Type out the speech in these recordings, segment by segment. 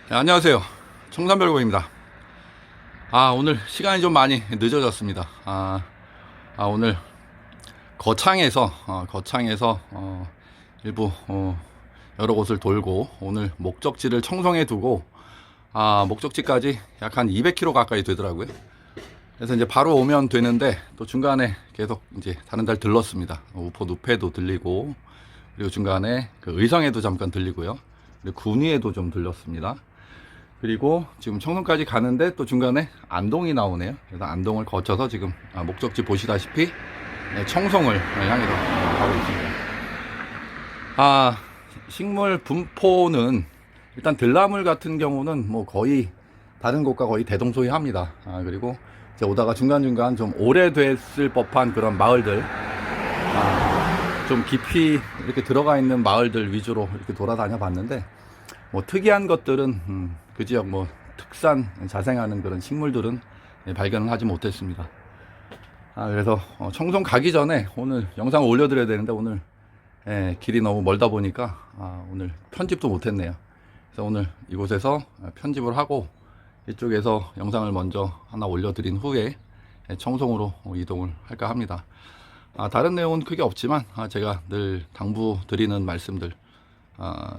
네, 안녕하세요. 청산별고입니다. 오늘 시간이 좀 많이 늦어졌습니다. 오늘 거창에서 일부 여러 곳을 돌고 오늘 목적지를 청송해 두고 목적지까지 약 한 200km 가까이 되더라고요. 그래서 이제 바로 오면 되는데 또 중간에 계속 이제 다른 데 들렀습니다. 우포 늪에도 들리고, 그리고 중간에 그 의성에도 잠깐 들리고요. 그리고 군위에도 좀 들렸습니다. 그리고 지금 청송까지 가는데 또 중간에 안동이 나오네요. 그래서 안동을 거쳐서 지금 목적지 보시다시피 청송을 향해서 가고 있습니다. 식물 분포는 일단 들나물 같은 경우는 뭐 거의 다른 곳과 거의 대동소이합니다. 그리고 이제 오다가 중간중간 좀 오래됐을 법한 그런 마을들, 좀 깊이 이렇게 들어가 있는 마을들 위주로 이렇게 돌아다녀 봤는데, 뭐 특이한 것들은 그 지역 뭐 특산 자생하는 그런 식물들은 발견을 하지 못했습니다. 그래서 청송 가기 전에 오늘 영상을 올려드려야 되는데 오늘 길이 너무 멀다 보니까 오늘 편집도 못했네요. 그래서 오늘 이곳에서 편집을 하고 이쪽에서 영상을 먼저 하나 올려드린 후에 청송으로 이동을 할까 합니다. 다른 내용은 크게 없지만 제가 늘 당부드리는 말씀들,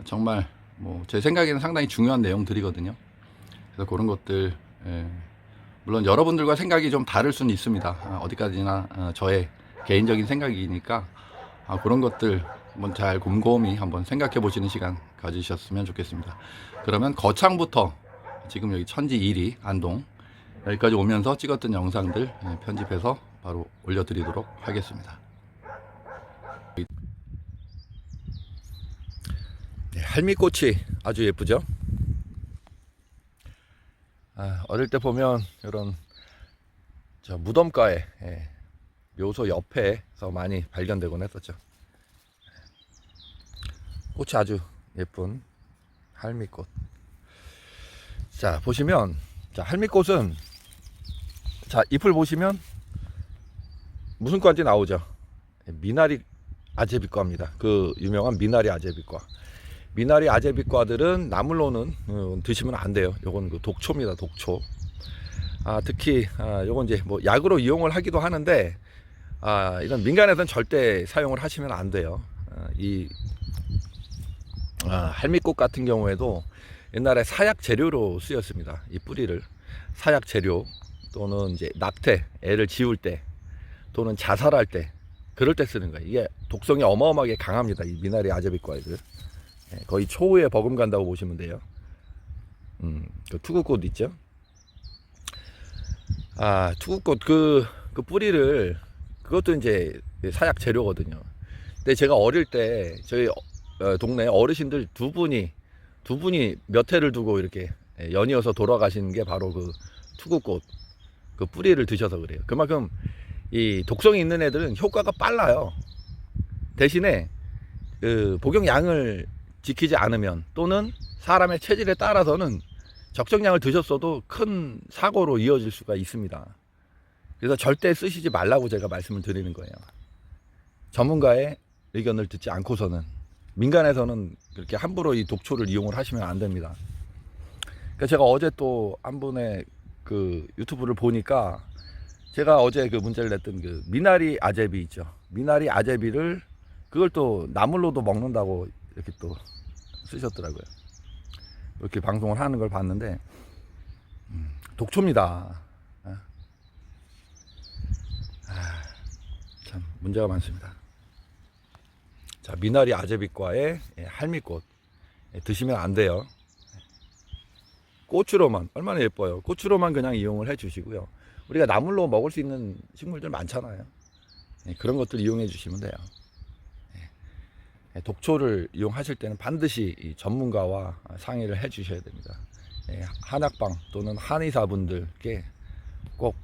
정말 뭐 제 생각에는 상당히 중요한 내용들이거든요. 그래서 그런 것들, 물론 여러분들과 생각이 좀 다를 수는 있습니다. 어디까지나 저의 개인적인 생각이니까 그런 것들 한번 잘 곰곰이 한번 생각해 보시는 시간 가지셨으면 좋겠습니다. 그러면 거창부터 지금 여기 천지 1위 안동 여기까지 오면서 찍었던 영상들 편집해서 바로 올려드리도록 하겠습니다. 할미꽃이 아주 예쁘죠? 어릴 때 보면 이런 저 무덤가에, 묘소 옆에서 많이 발견되곤 했었죠. 꽃이 아주 예쁜 할미꽃. 자, 보시면, 자, 할미꽃은, 자, 잎을 보시면 무슨 과인지 나오죠? 미나리 아제비과입니다. 그 유명한 미나리 아제비과. 미나리 아제비과들은 나물로는 드시면 안 돼요. 요건 그 독초입니다. 독초. 특히 요건 이제 뭐 약으로 이용을 하기도 하는데 이런 민간에서는 절대 사용을 하시면 안 돼요. 할미꽃 같은 경우에도 옛날에 사약 재료로 쓰였습니다. 이 뿌리를 사약 재료 또는 이제 낙태, 애를 지울 때 또는 자살할 때 그럴 때 쓰는 거예요. 이게 독성이 어마어마하게 강합니다. 이 미나리 아제비과들. 거의 초우에 버금간다고 보시면 돼요. 그 투구꽃 있죠? 투구꽃 그 뿌리를, 그것도 이제 사약 재료거든요. 근데 제가 어릴 때 저희 동네 어르신들 두 분이 몇 해를 두고 이렇게 연이어서 돌아가신 게 바로 그 투구꽃 그 뿌리를 드셔서 그래요. 그만큼 이 독성이 있는 애들은 효과가 빨라요. 대신에 그 복용량을 지키지 않으면 또는 사람의 체질에 따라서는 적정량을 드셨어도 큰 사고로 이어질 수가 있습니다. 그래서 절대 쓰시지 말라고 제가 말씀을 드리는 거예요. 전문가의 의견을 듣지 않고서는, 민간에서는 그렇게 함부로 이 독초를 이용을 하시면 안 됩니다. 그러니까 제가 어제 또 한 분의 그 유튜브를 보니까, 제가 어제 그 문제를 냈던 그 미나리 아제비 있죠. 미나리 아제비를 그걸 또 나물로도 먹는다고 이렇게 또 쓰셨더라고요. 이렇게 방송을 하는 걸 봤는데 독초입니다. 참 문제가 많습니다. 자, 미나리 아제비과의 할미꽃 드시면 안 돼요. 꽃으로만, 얼마나 예뻐요. 꽃으로만 그냥 이용을 해 주시고요. 우리가 나물로 먹을 수 있는 식물들 많잖아요. 그런 것들 이용해 주시면 돼요. 독초를 이용하실 때는 반드시 전문가와 상의를 해 주셔야 됩니다. 한약방 또는 한의사분들께 꼭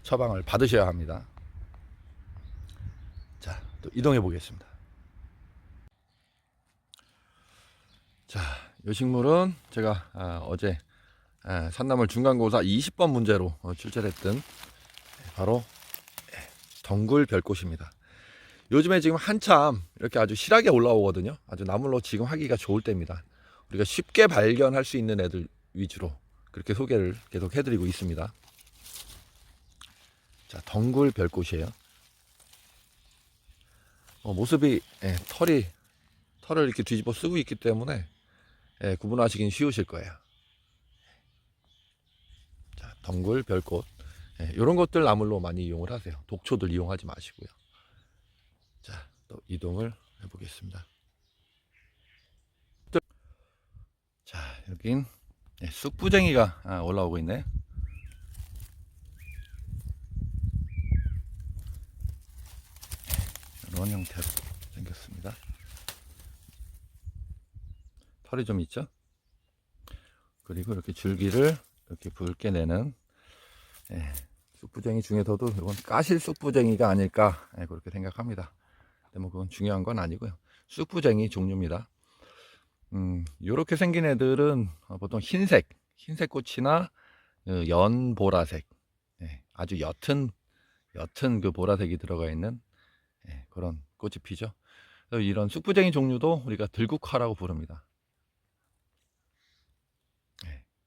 처방을 받으셔야 합니다. 자, 또 이동해 보겠습니다. 자, 이 식물은 제가 어제 산나물 중간고사 20번 문제로 출제를 했던 바로 덩굴별꽃입니다. 요즘에 지금 한참 이렇게 아주 실하게 올라오거든요. 아주 나물로 지금 하기가 좋을 때입니다. 우리가 쉽게 발견할 수 있는 애들 위주로 그렇게 소개를 계속 해드리고 있습니다. 자, 덩굴 별꽃이에요. 모습이 털을 이렇게 뒤집어 쓰고 있기 때문에 구분하시긴 쉬우실 거예요. 자, 덩굴 별꽃. 이런 것들 나물로 많이 이용을 하세요. 독초들 이용하지 마시고요. 자, 또 이동을 해보겠습니다. 자, 여긴 쑥부쟁이가 올라오고 있네. 이런 형태로 생겼습니다. 털이 좀 있죠? 그리고 이렇게 줄기를 이렇게 붉게 내는 쑥부쟁이 중에서도 이건 까실 쑥부쟁이가 아닐까 그렇게 생각합니다. 근데 뭐 그건 중요한 건 아니고요. 쑥부쟁이 종류입니다. 이렇게 생긴 애들은 보통 흰색 꽃이나 연보라색, 아주 옅은 그 보라색이 들어가 있는 그런 꽃이 피죠. 이런 쑥부쟁이 종류도 우리가 들국화라고 부릅니다.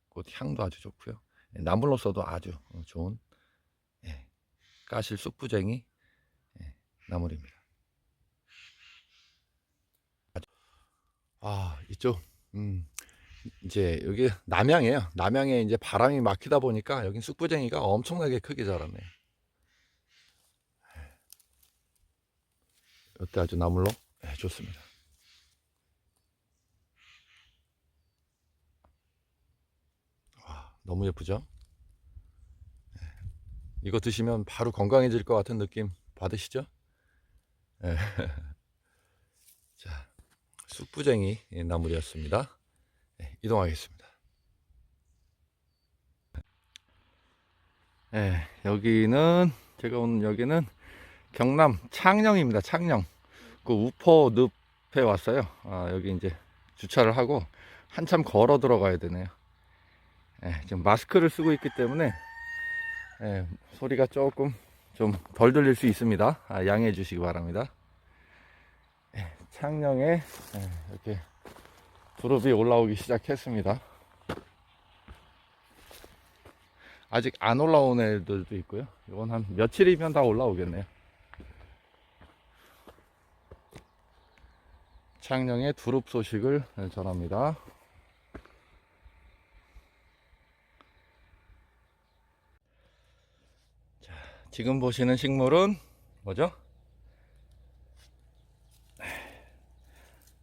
꽃 향도 아주 좋고요. 나물로서도 아주 좋은 까실 쑥부쟁이 나물입니다. 이쪽 이제 여기 남양이에요. 남양에 이제 바람이 막히다 보니까 여긴 쑥부쟁이가 엄청나게 크게 자랐네요. 이때 아주 나물로 좋습니다. 너무 예쁘죠? 이거 드시면 바로 건강해질 것 같은 느낌 받으시죠? 자, 쑥부쟁이 나물이었습니다. 이동하겠습니다. 제가 온 여기는 경남 창녕입니다. 창녕. 그 우포 늪에 왔어요. 여기 이제 주차를 하고 한참 걸어 들어가야 되네요. 지금 마스크를 쓰고 있기 때문에 소리가 조금 좀 덜 들릴 수 있습니다. 양해해 주시기 바랍니다. 창녕에 이렇게 두릅이 올라오기 시작했습니다. 아직 안 올라온 애들도 있고요. 이건 한 며칠이면 다 올라오겠네요. 창녕의 두릅 소식을 전합니다. 자, 지금 보시는 식물은 뭐죠?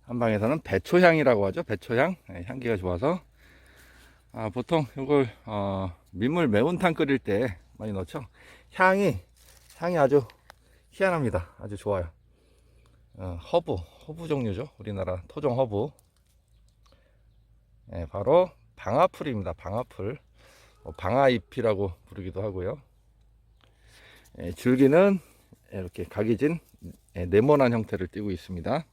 한방에서는 배초향이라고 하죠. 배초향. 향기가 좋아서 보통 이걸 민물 매운탕 끓일 때 많이 넣죠. 향이 아주 희한합니다. 아주 좋아요. 허브 종류죠. 우리나라 토종 허브. 바로 방아풀입니다. 방아풀. 방아잎이라고 부르기도 하고요. 줄기는 이렇게 각이 진 네모난 형태를 띠고 있습니다.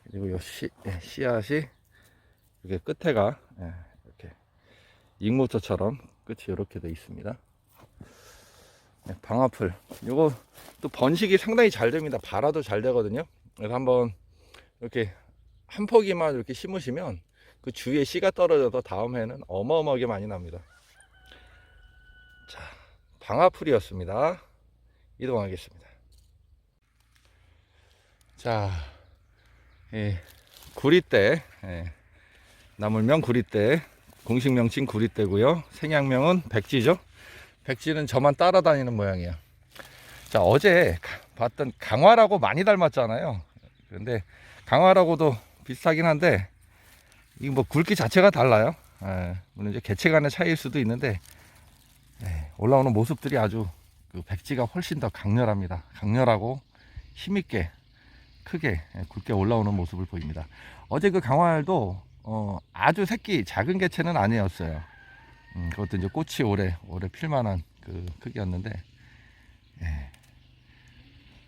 그리고 요 씨앗이 이렇게 끝에가 이렇게 잉모처럼 끝이 이렇게 되어 있습니다. 방아풀. 요거 또 번식이 상당히 잘 됩니다. 발화도 잘 되거든요. 그래서 한번 이렇게 한 포기만 이렇게 심으시면 그 주위에 씨가 떨어져서 다음 해는 어마어마하게 많이 납니다. 자, 방아풀이었습니다. 이동하겠습니다. 자, 구리대, 나물명 구리대, 공식 명칭 구리대고요. 생양명은 백지죠. 백지는 저만 따라다니는 모양이에요. 자, 어제 봤던 강화라고 많이 닮았잖아요. 그런데 강화라고도 비슷하긴 한데 이게 뭐 굵기 자체가 달라요. 물론 이제 개체 간의 차이일 수도 있는데 올라오는 모습들이 아주 그 백지가 훨씬 더 강렬합니다. 강렬하고 힘있게 크게 굵게 올라오는 모습을 보입니다. 어제 그 강화알도 아주 새끼 작은 개체는 아니었어요. 그것도 이제 꽃이 오래 필만한 그 크기였는데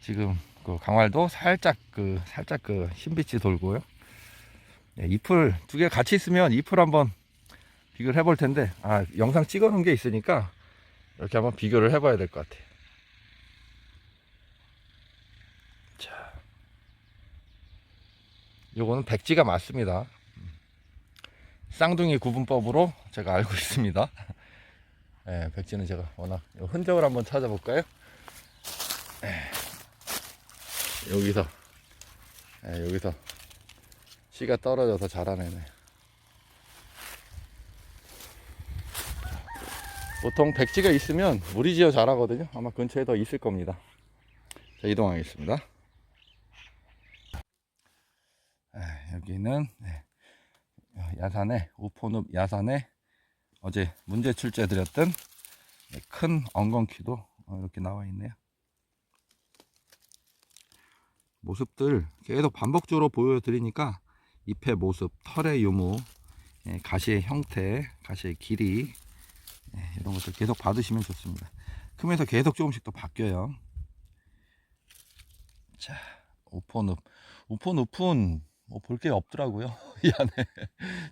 지금 그 강활도 살짝 그 흰빛이 돌고요. 잎을 두 개 같이 있으면 잎을 한번 비교를 해볼 텐데 영상 찍어 놓은 게 있으니까 이렇게 한번 비교를 해봐야 될 것 같아요. 자, 요거는 백지가 맞습니다. 쌍둥이 구분법으로 제가 알고 있습니다. 예, 백지는 제가 워낙 흔적을 한번 찾아볼까요? 여기서 여기서 씨가 떨어져서 자라내네. 보통 백지가 있으면 무리지어 자라거든요. 아마 근처에 더 있을 겁니다. 자, 이동하겠습니다. 여기는 야산에 우포늪 야산에 어제 문제 출제 드렸던 큰 엉겅퀴도 이렇게 나와 있네요. 모습들 계속 반복적으로 보여드리니까 잎의 모습, 털의 유무, 가시의 형태, 가시의 길이 이런 것들 계속 받으시면 좋습니다. 크면서 계속 조금씩 또 바뀌어요. 자, 우포늪. 우포늪은 뭐 볼 게 없더라고요. 이 안에.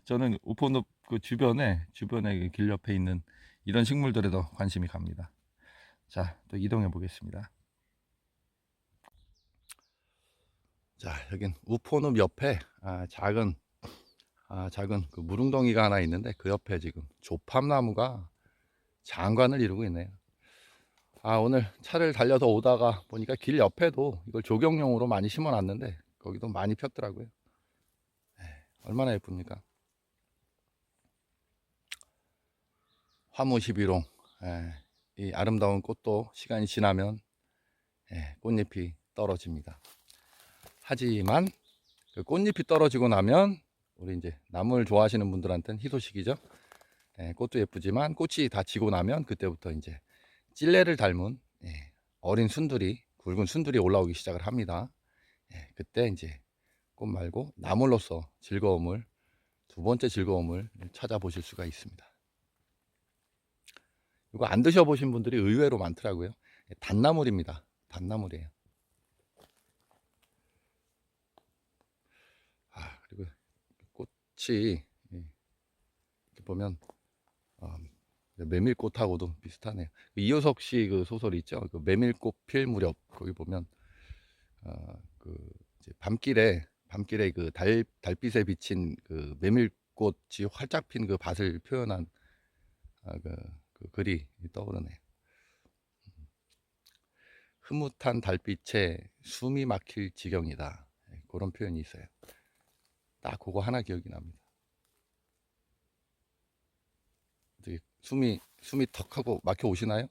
저는 우포늪 그 주변에 그 길 옆에 있는 이런 식물들에도 관심이 갑니다. 자, 또 이동해 보겠습니다. 자, 여긴 우포늪 옆에 작은 그 무릉덩이가 하나 있는데 그 옆에 지금 조팝나무가 장관을 이루고 있네요. 오늘 차를 달려서 오다가 보니까 길 옆에도 이걸 조경용으로 많이 심어 놨는데 거기도 많이 폈더라고요. 얼마나 예쁩니까? 화무 11홍. 이 아름다운 꽃도 시간이 지나면 꽃잎이 떨어집니다. 하지만 그 꽃잎이 떨어지고 나면 우리 이제 나무를 좋아하시는 분들한테는 희소식이죠. 꽃도 예쁘지만 꽃이 다 지고 나면 그때부터 이제 찔레를 닮은 어린 순들이, 굵은 순들이 올라오기 시작을 합니다. 그때 이제 꽃 말고 나물로서 즐거움을, 두 번째 즐거움을 찾아보실 수가 있습니다. 이거 안 드셔보신 분들이 의외로 많더라고요. 단나물입니다. 단나물이에요. 그리고 꽃이 이렇게 보면 메밀꽃하고도 비슷하네요. 이효석 씨 그 소설 있죠. 그 메밀꽃 필 무렵 거기 보면 그 이제 밤길에 그 달빛에 비친 그 메밀꽃이 활짝 핀 그 밭을 표현한 그 글이 떠오르네요. 흐뭇한 달빛에 숨이 막힐 지경이다. 그런 표현이 있어요. 딱 그거 하나 기억이 납니다. 어떻게 숨이 턱 하고 막혀 오시나요?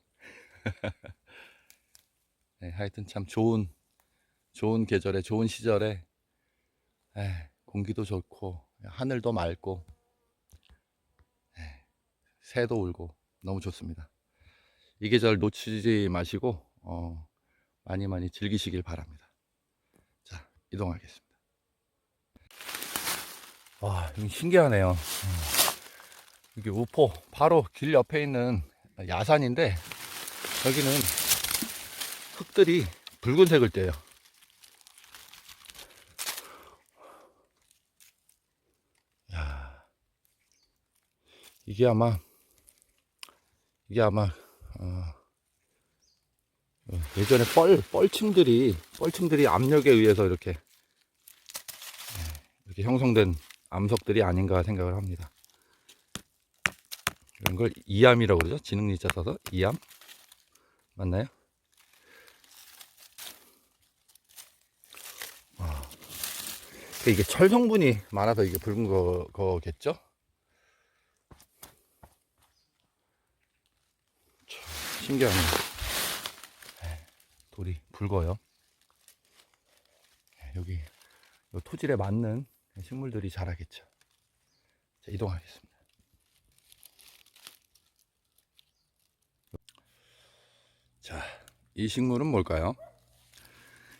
하여튼 참 좋은 계절에, 좋은 시절에 공기도 좋고 하늘도 맑고 새도 울고 너무 좋습니다. 이 계절 놓치지 마시고 많이 즐기시길 바랍니다. 자, 이동하겠습니다. 와, 여기 신기하네요. 이게 우포 바로 길 옆에 있는 야산인데 여기는 흙들이 붉은색을 떼요. 야, 이게 아마 예전에 뻘침들이 압력에 의해서 이렇게 형성된 암석들이 아닌가 생각을 합니다. 이런 걸 이암이라고 그러죠. 지능리자 써서 이암 맞나요? 이게 철 성분이 많아서 이게 붉은 거겠죠? 신기하네요. 돌이 붉어요. 여기 토질에 맞는 식물들이 자라겠죠. 자, 이동하겠습니다. 자, 이 식물은 뭘까요?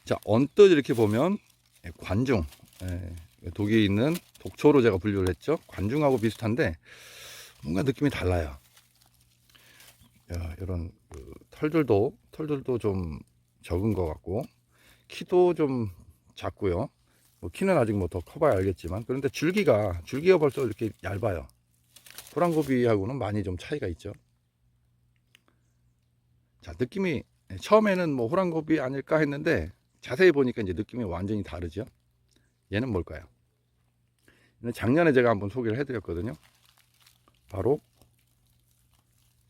자, 언뜻 이렇게 보면 관중, 독이 있는 독초로 제가 분류를 했죠. 관중하고 비슷한데 뭔가 느낌이 달라요. 이런 털들도 좀 적은 것 같고 키도 좀 작고요. 키는 아직 뭐 더 커봐야 알겠지만 그런데 줄기가 벌써 이렇게 얇아요. 호랑고비하고는 많이 좀 차이가 있죠. 자, 느낌이 처음에는 뭐 호랑고비 아닐까 했는데 자세히 보니까 이제 느낌이 완전히 다르죠. 얘는 뭘까요? 작년에 제가 한번 소개를 해드렸거든요. 바로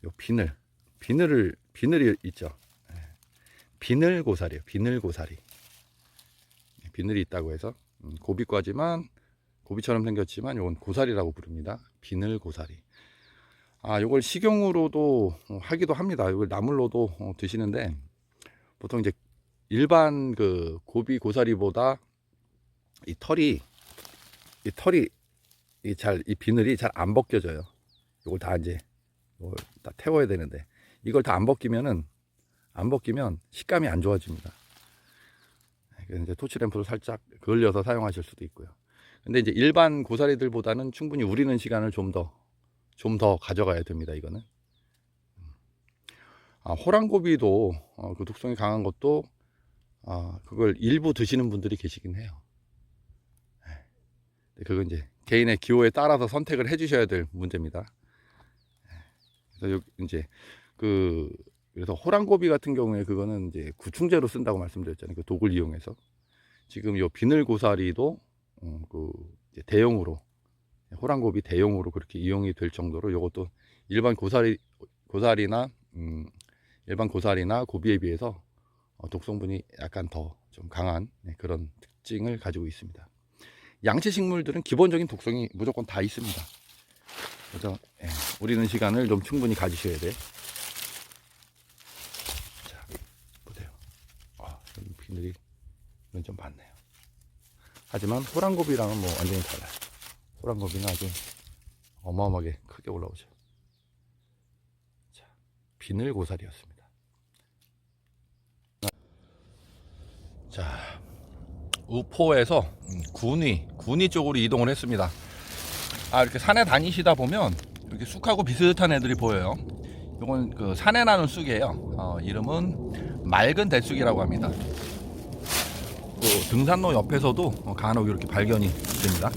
요 비늘이 있죠. 비늘 고사리요. 비늘 고사리. 비늘이 있다고 해서 고비과지만 고비처럼 생겼지만 이건 고사리라고 부릅니다. 비늘 고사리. 요걸 식용으로도 하기도 합니다. 이걸 나물로도 드시는데 보통 이제 일반 그 고비 고사리보다 이 비늘이 잘 안 벗겨져요. 이걸 다 태워야 되는데 이걸 다 안 벗기면 식감이 안 좋아집니다. 그래서 이제 토치램프로 살짝 그을려서 사용하실 수도 있고요. 근데 이제 일반 고사리들보다는 충분히 우리는 시간을 좀 더 가져가야 됩니다. 이거는. 호랑고비도 그 독성이 강한 것도 그걸 일부 드시는 분들이 계시긴 해요. 그건 이제 개인의 기호에 따라서 선택을 해주셔야 될 문제입니다. 그래서 호랑고비 같은 경우에 그거는 이제 구충제로 쓴다고 말씀드렸잖아요. 그 독을 이용해서. 지금 요 비늘 고사리도 이제 대용으로, 호랑고비 대용으로 그렇게 이용이 될 정도로 요것도 일반 고사리나 고비에 비해서 독성분이 약간 더 좀 강한 그런 특징을 가지고 있습니다. 양치 식물들은 기본적인 독성이 무조건 다 있습니다. 그래서 우리는 시간을 좀 충분히 가지셔야 돼. 자, 보세요. 비늘이 이건 좀 많네요. 하지만 호랑고비랑은 뭐 완전히 달라요. 호랑고비는 아주 어마어마하게 크게 올라오죠. 자, 비늘 고사리였습니다. 자, 우포에서 군위 쪽으로 이동을 했습니다. 이렇게 산에 다니시다 보면 이렇게 쑥하고 비슷한 애들이 보여요. 이건 그 산에 나는 쑥이에요. 이름은 맑은 대쑥이라고 합니다. 또 등산로 옆에서도 간혹 이렇게 발견이 됩니다.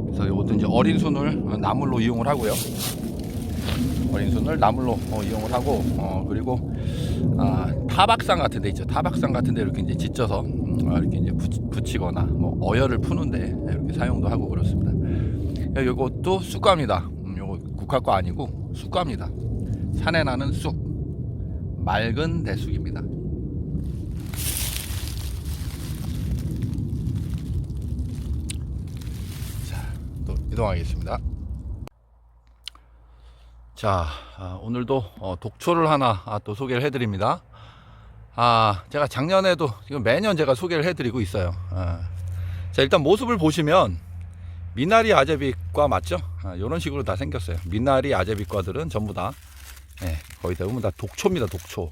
그래서 이것도 이제 어린 순을 나물로 이용을 하고요. 어린 순을 나물로 이용을 하고 그리고 타박상 같은 데 있죠. 타박상 같은 데 이렇게 이제 짓져서 이렇게 이제 붙이거나 뭐 어혈을 푸는데 이렇게 사용도 하고 그렇습니다. 이것도 쑥과입니다. 요거 국화과 아니고 쑥과입니다. 산에 나는 쑥, 맑은 대쑥입니다. 자, 또 이동하겠습니다. 자, 오늘도 독초를 하나 또 소개를 해드립니다. 제가 작년에도 지금 매년 제가 소개를 해드리고 있어요. 자, 일단 모습을 보시면 미나리 아제비과 맞죠? 이런 식으로 다 생겼어요. 미나리 아제비과들은 전부 다 거의 대부분 다 독초입니다. 독초.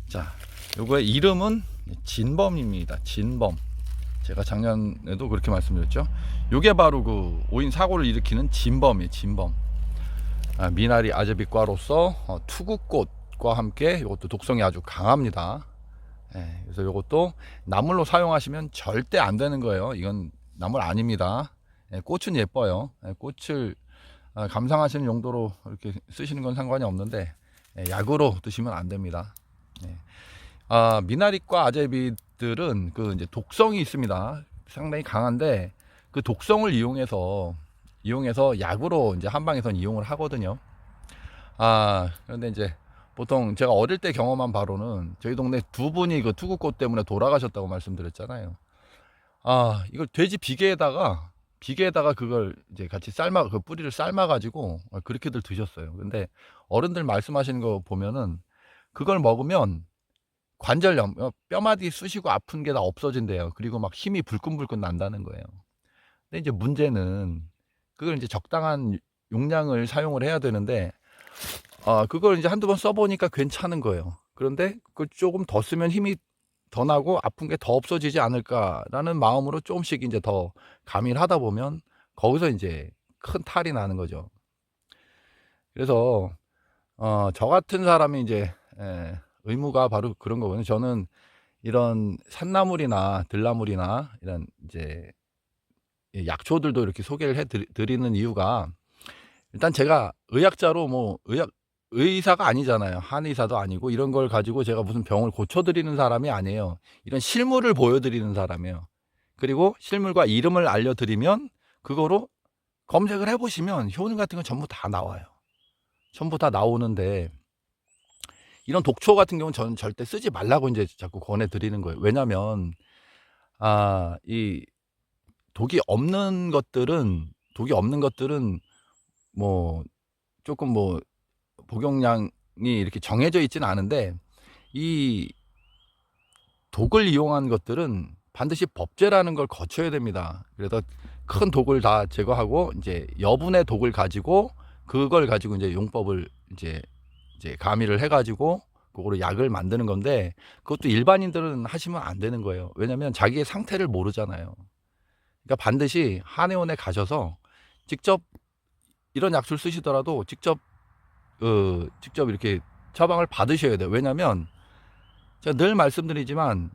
자, 요거의 이름은 진범입니다. 진범. 제가 작년에도 그렇게 말씀드렸죠. 요게 바로 그 오인 사고를 일으키는 진범이에요. 진범. 미나리 아제비과로서 투구꽃과 함께 이것도 독성이 아주 강합니다. 그래서 이것도 나물로 사용하시면 절대 안 되는 거예요. 이건 나물 아닙니다. 꽃은 예뻐요. 꽃을 감상하시는 용도로 이렇게 쓰시는 건 상관이 없는데 약으로 드시면 안 됩니다. 미나리과 아제비들은 그 이제 독성이 있습니다. 상당히 강한데 그 독성을 이용해서 약으로 이제 한방에선 이용을 하거든요. 그런데 이제 보통 제가 어릴 때 경험한 바로는 저희 동네 두 분이 그 투구꽃 때문에 돌아가셨다고 말씀드렸잖아요. 이걸 돼지 비계에다가 그걸 이제 같이 그 뿌리를 삶아가지고 그렇게들 드셨어요. 근데 어른들 말씀하시는 거 보면은 그걸 먹으면 관절염, 뼈마디 쑤시고 아픈 게 다 없어진대요. 그리고 막 힘이 불끈불끈 난다는 거예요. 근데 이제 문제는 그걸 이제 적당한 용량을 사용을 해야 되는데, 그걸 이제 한두 번 써보니까 괜찮은 거예요. 그런데 그걸 조금 더 쓰면 힘이 더 나고 아픈 게 더 없어지지 않을까라는 마음으로 조금씩 이제 더 가미를 하다 보면 거기서 이제 큰 탈이 나는 거죠. 그래서, 저 같은 사람이 이제, 의무가 바로 그런 거거든요. 저는 이런 산나물이나 들나물이나 이런 이제 약초들도 이렇게 소개를 해 드리는 이유가, 일단 제가 의학자로 의사가 아니잖아요. 한의사도 아니고 이런 걸 가지고 제가 무슨 병을 고쳐드리는 사람이 아니에요. 이런 실물을 보여드리는 사람이에요. 그리고 실물과 이름을 알려드리면 그거로 검색을 해보시면 효능 같은 건 전부 다 나와요. 전부 다 나오는데 이런 독초 같은 경우는 저는 절대 쓰지 말라고 이제 자꾸 권해드리는 거예요. 왜냐면 이 독이 없는 것들은 뭐 조금 뭐 복용량이 이렇게 정해져 있지는 않은데 이 독을 이용한 것들은 반드시 법제라는 걸 거쳐야 됩니다. 그래서 큰 독을 다 제거하고 이제 여분의 독을 가지고 그걸 가지고 이제 용법을 이제 가미를 해가지고 그거로 약을 만드는 건데 그것도 일반인들은 하시면 안 되는 거예요. 왜냐하면 자기의 상태를 모르잖아요. 그러니까 반드시 한의원에 가셔서 직접 이런 약술 쓰시더라도 직접 이렇게 처방을 받으셔야 돼요. 왜냐하면 제가 늘 말씀드리지만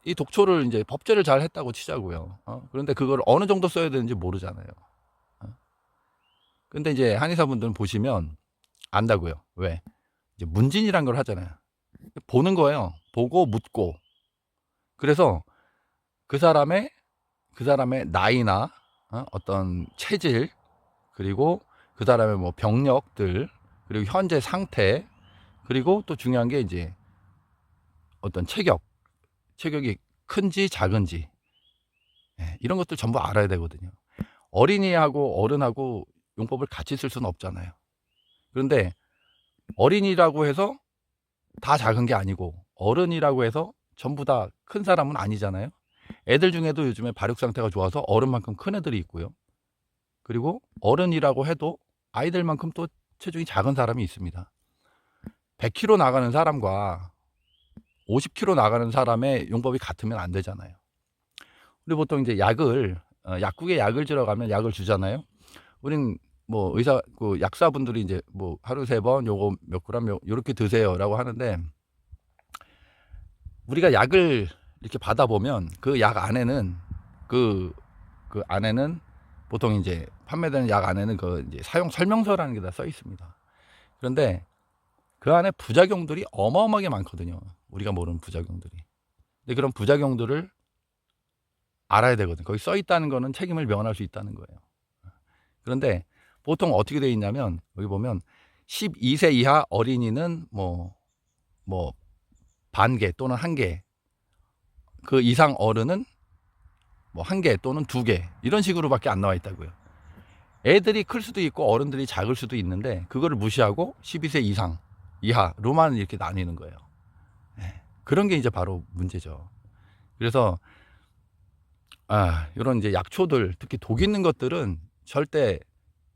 이 독초를 이제 법제를 잘 했다고 치자고요. 그런데 그걸 어느 정도 써야 되는지 모르잖아요. 근데 이제 한의사분들은 보시면 안다고요. 왜? 이제 문진이란 걸 하잖아요. 보는 거예요. 보고 묻고. 그래서 그 사람의 나이나 어떤 체질, 그리고 그 사람의 뭐 병력들, 그리고 현재 상태, 그리고 또 중요한 게 이제 어떤 체격이 큰지 작은지, 이런 것들 전부 알아야 되거든요. 어린이하고 어른하고 용법을 같이 쓸 수는 없잖아요. 그런데 어린이라고 해서 다 작은 게 아니고 어른이라고 해서 전부 다 큰 사람은 아니잖아요. 애들 중에도 요즘에 발육 상태가 좋아서 어른만큼 큰 애들이 있고요. 그리고 어른이라고 해도 아이들만큼 또 체중이 작은 사람이 있습니다. 100kg 나가는 사람과 50kg 나가는 사람의 용법이 같으면 안 되잖아요. 우리 보통 이제 약국에 약을 들어가면 약을 주잖아요. 우린 뭐 약사분들이 이제 뭐 하루 3번 요거 몇 그램 요렇게 드세요라고 하는데, 우리가 약을 이렇게 받아보면 그 약 안에는 그 안에는 보통 이제 판매되는 약 안에는 그 이제 사용 설명서라는 게 다 써 있습니다. 그런데 그 안에 부작용들이 어마어마하게 많거든요. 우리가 모르는 부작용들이. 근데 그런 부작용들을 알아야 되거든요. 거기 써 있다는 거는 책임을 면할 수 있다는 거예요. 그런데 보통 어떻게 되어 있냐면 여기 보면 12세 이하 어린이는 뭐 반 개 또는 1개, 그 이상 어른은 뭐 1개 또는 2개, 이런 식으로밖에 안 나와 있다고요. 애들이 클 수도 있고 어른들이 작을 수도 있는데 그거를 무시하고 12세 이상 이하로만 이렇게 나뉘는 거예요. 그런 게 이제 바로 문제죠. 그래서 이런 이제 약초들, 특히 독 있는 것들은 절대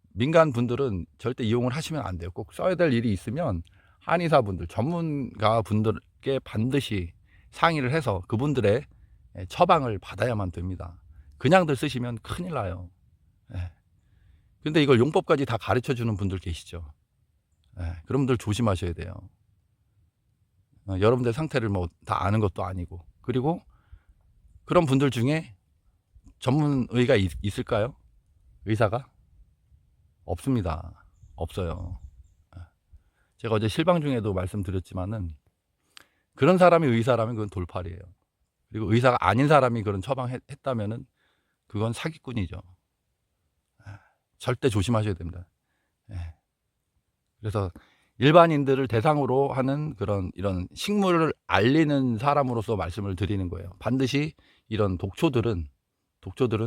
민간 분들은 절대 이용을 하시면 안 돼요. 꼭 써야 될 일이 있으면 한의사분들, 전문가 분들께 반드시 상의를 해서 그분들의 처방을 받아야만 됩니다. 그냥들 쓰시면 큰일 나요. 근데 이걸 용법까지 다 가르쳐 주는 분들 계시죠. 그런 분들 조심하셔야 돼요. 여러분들 상태를 뭐 다 아는 것도 아니고. 그리고 그런 분들 중에 전문의가 있을까요? 의사가? 없습니다. 없어요. 제가 어제 실방 중에도 말씀드렸지만은 그런 사람이 의사라면 그건 돌팔이에요. 그리고 의사가 아닌 사람이 그런 처방했다면은 그건 사기꾼이죠. 절대 조심하셔야 됩니다. 그래서 일반인들을 대상으로 하는 이런 식물을 알리는 사람으로서 말씀을 드리는 거예요. 반드시 이런 독초들은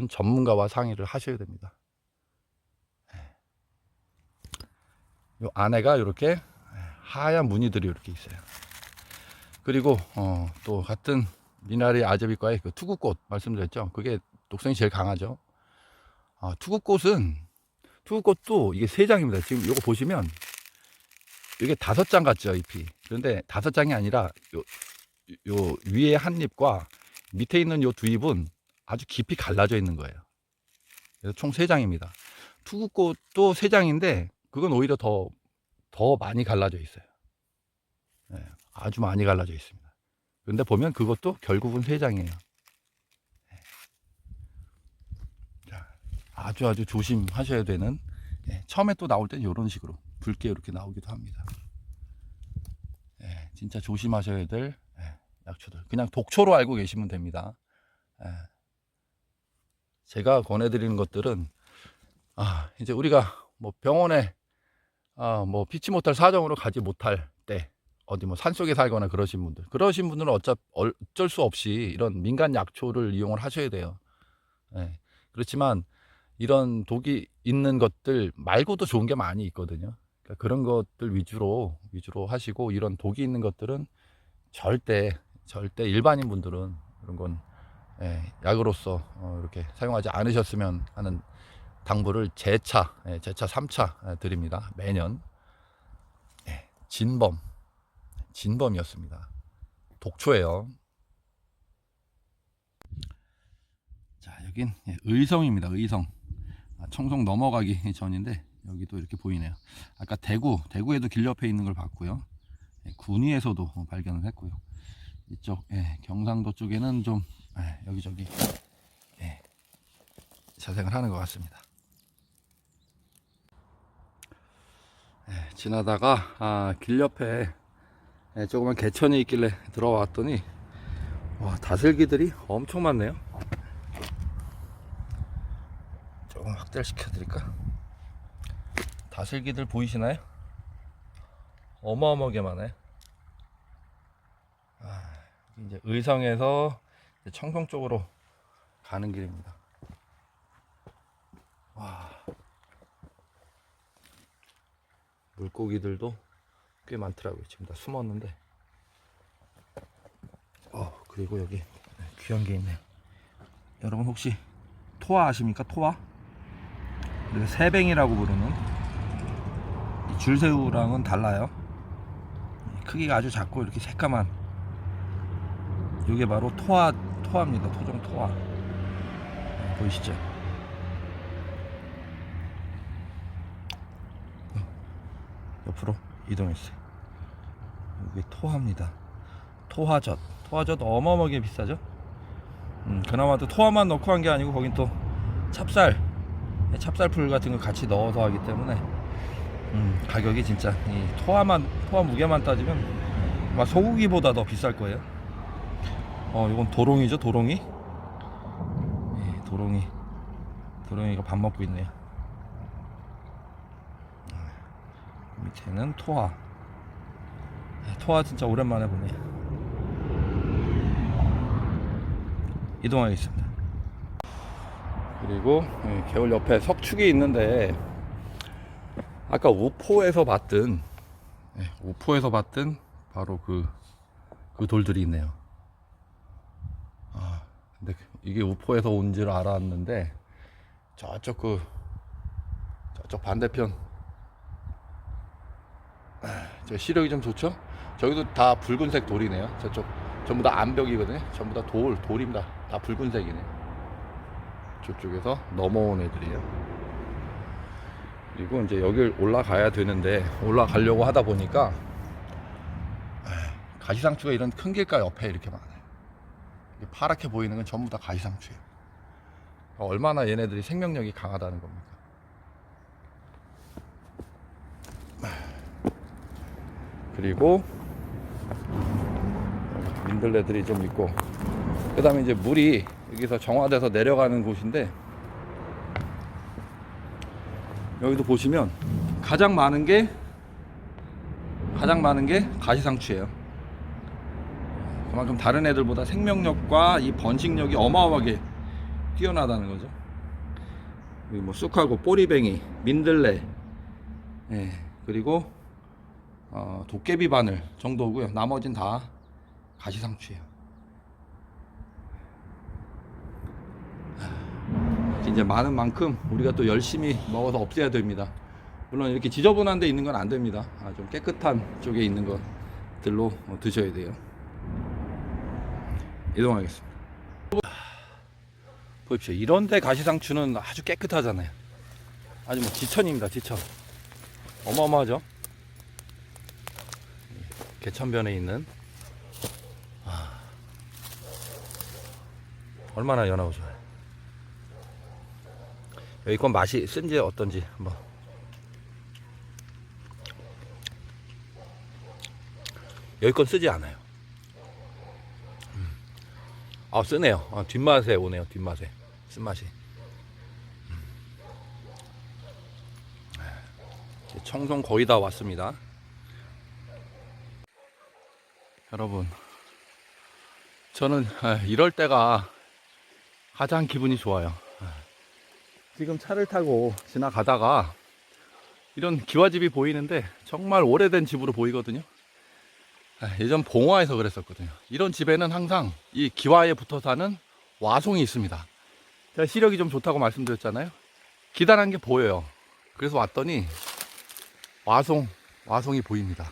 전문가와 상의를 하셔야 됩니다. 요 안에가 이렇게 하얀 무늬들이 이렇게 있어요. 그리고 또 같은 미나리 아제비과의 그 투구꽃 말씀드렸죠. 그게 독성이 제일 강하죠. 투구꽃도 이게 3장입니다. 지금 이거 보시면 이게 5장 같죠, 잎이. 그런데 5장이 아니라 요 위에 한 잎과 밑에 있는 요 2잎은 아주 깊이 갈라져 있는 거예요. 그래서 총 3장입니다. 투구꽃도 3장인데 그건 오히려 더 많이 갈라져 있어요. 아주 많이 갈라져 있습니다. 그런데 보면 그것도 결국은 3장이에요. 아주 조심하셔야 되는, 처음에 또 나올 때는 이런 식으로 붉게 이렇게 나오기도 합니다. 진짜 조심하셔야 될 약초들. 그냥 독초로 알고 계시면 됩니다. 제가 권해드리는 것들은 이제 우리가 뭐 병원에 뭐 피치 못할 사정으로 가지 못할 때 어디 뭐 산속에 살거나 그러신 분들은 어쩔 수 없이 이런 민간 약초를 이용을 하셔야 돼요. 그렇지만 이런 독이 있는 것들 말고도 좋은 게 많이 있거든요. 그러니까 그런 것들 위주로 하시고, 이런 독이 있는 것들은 절대 일반인 분들은 그런 건 약으로서 이렇게 사용하지 않으셨으면 하는 당부를 제차 3차 드립니다. 매년. 진범이었습니다. 독초예요. 자, 여긴 의성입니다. 의성. 청송 넘어가기 전인데 여기도 이렇게 보이네요. 아까 대구에도 길 옆에 있는 걸 봤고요. 군위에서도 발견을 했고요. 이쪽 경상도 쪽에는 좀 여기저기 자생을 하는 것 같습니다. 지나다가 길 옆에 조그만 개천이 있길래 들어왔더니 와, 다슬기들이 엄청 많네요. 조금 확대를 시켜드릴까? 다슬기들 보이시나요? 어마어마하게 많아요. 이제 의성에서 청송 쪽으로 가는 길입니다. 와, 물고기들도 꽤 많더라고요. 지금 다 숨었는데. 그리고 여기 귀한 게 있네요. 여러분 혹시 토화 아십니까? 토화? 우리가 새뱅이라고 부르는 이 줄새우랑은 달라요. 크기가 아주 작고 이렇게 새까만, 이게 바로 토화입니다. 토종 토화. 보이시죠? 옆으로 이동했어요. 이게 토화입니다. 토화젓 어마어마하게 비싸죠? 그나마도 토화만 넣고 한 게 아니고 거긴 또 찹쌀풀 같은 거 같이 넣어서 하기 때문에 가격이 진짜 이 토화 무게만 따지면 아마 소고기보다 더 비쌀 거예요. 이건 도롱이죠, 도롱이. 도롱이가 밥 먹고 있네요. 밑에는 토화 진짜 오랜만에 보네요. 이동하겠습니다. 그리고 개울 옆에 석축이 있는데 아까 우포에서 봤던 바로 그 돌들이 있네요. 근데 이게 우포에서 온 줄 알았는데 저쪽 반대편 저 시력이 좀 좋죠? 저기도 다 붉은색 돌이네요. 저쪽 전부 다 암벽이거든요. 전부 다 돌입니다. 다 붉은색이네. 저쪽에서 넘어온 애들이에요. 그리고 이제 여길 올라가야 되는데, 올라가려고 하다 보니까 가시상추가 이런 큰 길가 옆에 이렇게 많아요. 파랗게 보이는 건 전부 다 가시상추예요. 얼마나 얘네들이 생명력이 강하다는 겁니까? 그리고 민들레들이 좀 있고, 그 다음에 이제 물이 여기서 정화돼서 내려가는 곳인데, 여기도 보시면 가장 많은 게 가시상추예요. 그만큼 다른 애들보다 생명력과 이 번식력이 어마어마하게 뛰어나다는 거죠. 여기 뭐 쑥하고 꼬리뱅이, 민들레, 그리고 도깨비 바늘 정도고요. 나머진 다 가시상추예요. 이제 많은 만큼 우리가 또 열심히 먹어서 없애야 됩니다. 물론 이렇게 지저분한 데 있는 건 안 됩니다. 좀 깨끗한 쪽에 있는 것들로 드셔야 돼요. 이동하겠습니다. 보십시오. 이런데 가시상추는 아주 깨끗하잖아요. 아주 뭐 지천입니다. 지천. 어마어마하죠. 개천변에 있는 얼마나 연하고 좋아요. 여기 건 맛이 쓴지 어떤지 한번. 여기껏 쓰지 않아요. 아, 쓰네요. 아, 뒷맛에 오네요. 뒷맛에 쓴맛이. 청송 거의 다 왔습니다. 여러분, 저는 이럴 때가 가장 기분이 좋아요. 지금 차를 타고 지나가다가 이런 기와집이 보이는데 정말 오래된 집으로 보이거든요. 예전 봉화에서 그랬었거든요. 이런 집에는 항상 이 기와에 붙어 사는 와송이 있습니다. 제가 시력이 좀 좋다고 말씀드렸잖아요. 기다란 게 보여요. 그래서 왔더니 와송이 보입니다.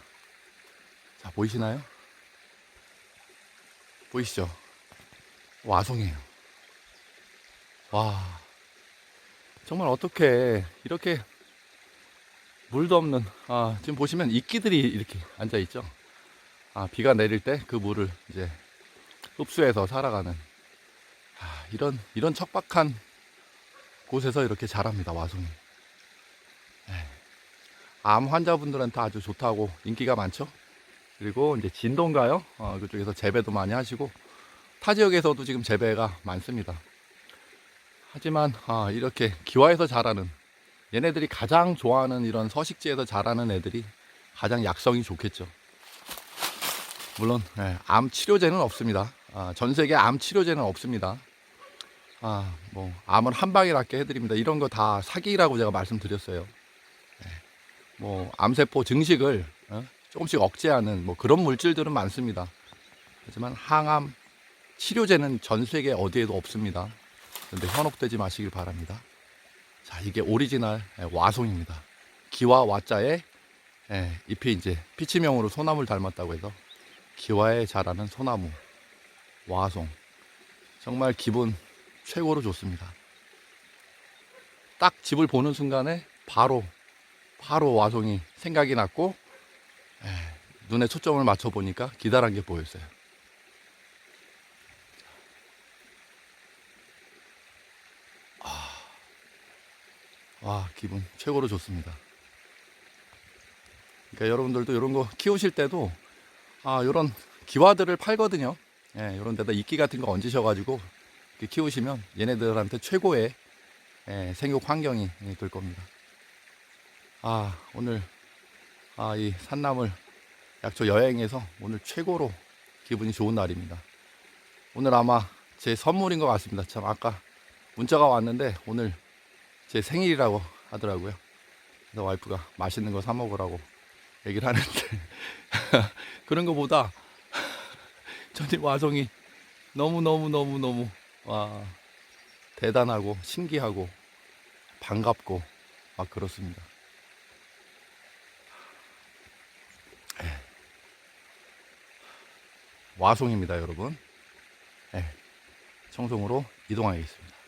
자, 보이시나요? 보이시죠? 와송이에요. 와, 정말 어떻게 이렇게 물도 없는, 지금 보시면 이끼들이 이렇게 앉아 있죠. 비가 내릴 때 그 물을 이제 흡수해서 살아가는, 이런 척박한 곳에서 이렇게 자랍니다, 와송이. 암 환자분들한테 아주 좋다고 인기가 많죠. 그리고 이제 진도인가요? 그쪽에서 재배도 많이 하시고 타 지역에서도 지금 재배가 많습니다. 하지만 이렇게 기와에서 자라는, 얘네들이 가장 좋아하는 이런 서식지에서 자라는 애들이 가장 약성이 좋겠죠. 물론 암 치료제는 없습니다. 전 세계 암 치료제는 없습니다. 뭐 암을 한 방에 낫게 해드립니다. 이런 거 다 사기라고 제가 말씀드렸어요. 뭐 암세포 증식을 조금씩 억제하는 뭐 그런 물질들은 많습니다. 하지만 항암 치료제는 전 세계 어디에도 없습니다. 그런데 현혹되지 마시길 바랍니다. 자, 이게 오리지널 와송입니다. 기와 와자에 잎이 이제 피치명으로 소나무를 닮았다고 해서 기와에 자라는 소나무 와송, 정말 기분 최고로 좋습니다. 딱 집을 보는 순간에 바로 와송이 생각이 났고, 눈에 초점을 맞춰 보니까 기다란 게 보였어요. 와, 기분 최고로 좋습니다. 그러니까 여러분들도 이런 거 키우실 때도 이런 기와들을 팔거든요. 이런 데다 이끼 같은 거 얹으셔가지고 키우시면 얘네들한테 최고의 생육 환경이 될 겁니다. 오늘 이 산남을 약초 여행에서 오늘 최고로 기분이 좋은 날입니다. 오늘 아마 제 선물인 것 같습니다. 참 아까 문자가 왔는데 오늘 제 생일이라고 하더라고요. 그래서 와이프가 맛있는 거 사 먹으라고 얘기를 하는데 그런 거보다 저님 와송이 너무 대단하고 신기하고 반갑고 막 그렇습니다. 와송입니다, 여러분. 청송으로 이동하겠습니다.